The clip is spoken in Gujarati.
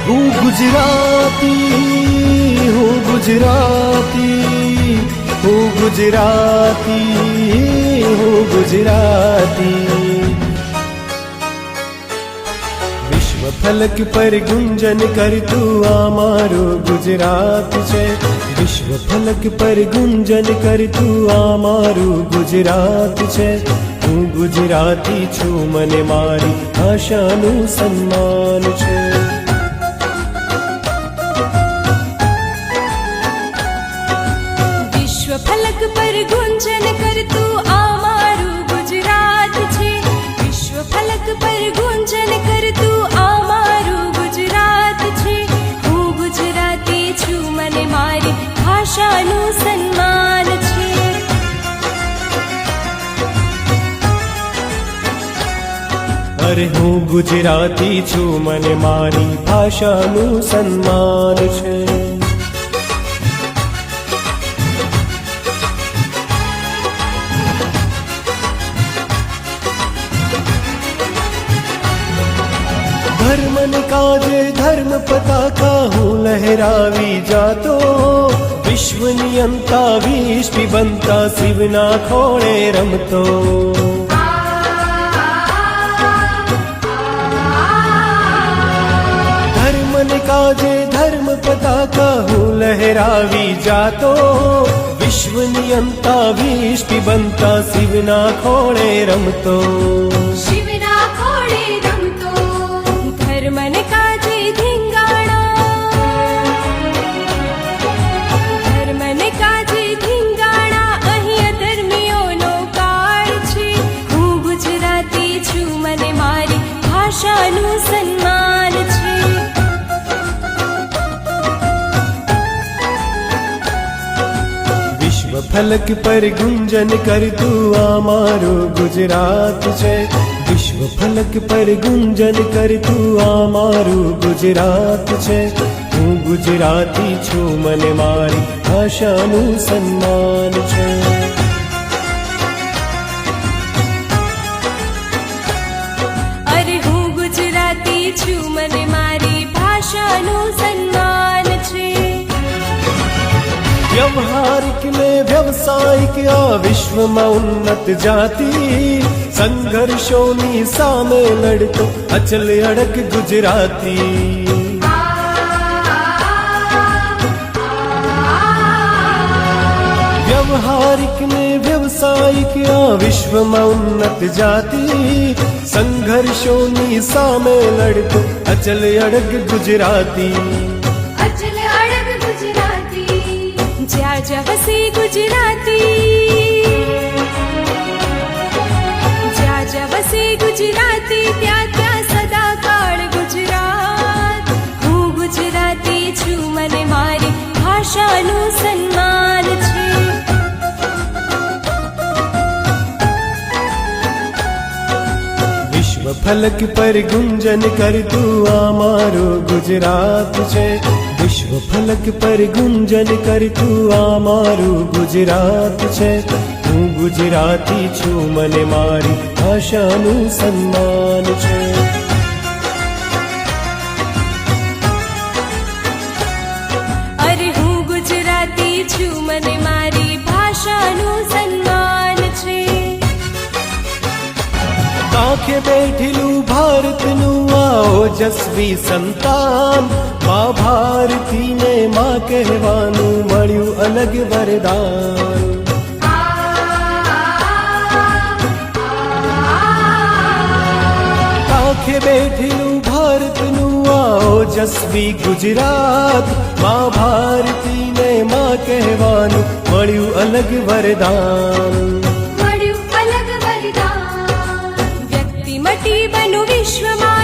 હું ગુજરાતી, હું ગુજરાતી, હું ગુજરાતી, હું ગુજરાતી। વિશ્વ ફલક પર ગુંજન કરતું આ મારું ગુજરાત છે। વિશ્વ ફલક પર ગુંજન કરતું આ મારું ગુજરાત છે। હું ગુજરાતી છું, મને મારી ભાષાનું સન્માન છે। વિશ્વ ફલક પર ગુંજન કરતું આ મારું ગુજરાત છે। વિશ્વ ફલક પર ગુંજન કરતું આ મારું ગુજરાત છે। હું ગુજરાતી છું, મને મારી ભાષાનું સન્માન છે। અરે હું ગુજરાતી છું, મને મારી ભાષાનું સન્માન છે। धर्म ने काजे धर्म पताका हूँ लहरावी जातो। विश्वनी अंतावीश भी बनता शिवना खोड़े रमतो। धर्म ने काजे धर्म पताका हूँ लहरावी जातो। विश्वनी अंतावीश भी बनता शिवना खोड़े रमतो। શિવના ખોળે રમતો ધર્મને કાજે ધીંગાણા। ધર્મને કાજે ધીંગાણા અહીં અધર્મીઓનો કાળ છે। હું ગુજરાતી છું, મને મારી ભાષાનું સન્માન છે। विश्व फलक पर गुंजन करतु आ मारो गुजरात छे। विश्व फलक पर गुंजन करतु आ मारो गुजरात छे। हूँ गुजराती छूं, मने मारी भाषानुं सन्मान छे। અરે હું ગુજરાતી છું, મને મારી ભાષાનું સન્માન છે। व्यवहारिक ने व्यवसायिक आ विश्व में उन्नत जाति। संघर्षोनी सामे लड़तो अचल अड़क गुजराती। व्यवहारिक ने व्यवसायिक आ विश्व में उन्नत जाति। संघर्षोनी सामे लड़तो अचल अड़क गुजराती। અચલ અડગ ગુજરાતી જ્યાં જવસે ગુજરાતી। જ્યાં જવસે ગુજરાતી ત્યાં ત્યાં સદાકાળ ગુજરાત। હું ગુજરાતી છું, મને મારી ભાષાનું સન્માન છે। विश्व फलक पर गुंजन करतु आ मारो गुजरात छे। विश्व फलक पर गुंजन करतु आ मारो गुजरात छे। हूँ गुजराती छूं, मने मारी भाषानुं सन्मान छे। અરે હું ગુજરાતી છું, મને મારી ભાષાનું સન્માન છે। काखे बैठेलू भारतनु आ ओजस्वी संतान। मां भारती ने मां कहवानु मळ्यु अलग वरदान। काखे बैठेलू भारतनु आ ओजस्वी गुजरात। मां भारती ने मां कहवानु मळ्यु अलग वरदान। મળ્યું અલગ વરદાન વ્યક્તિ મટી બનુ વિશ્વમાં।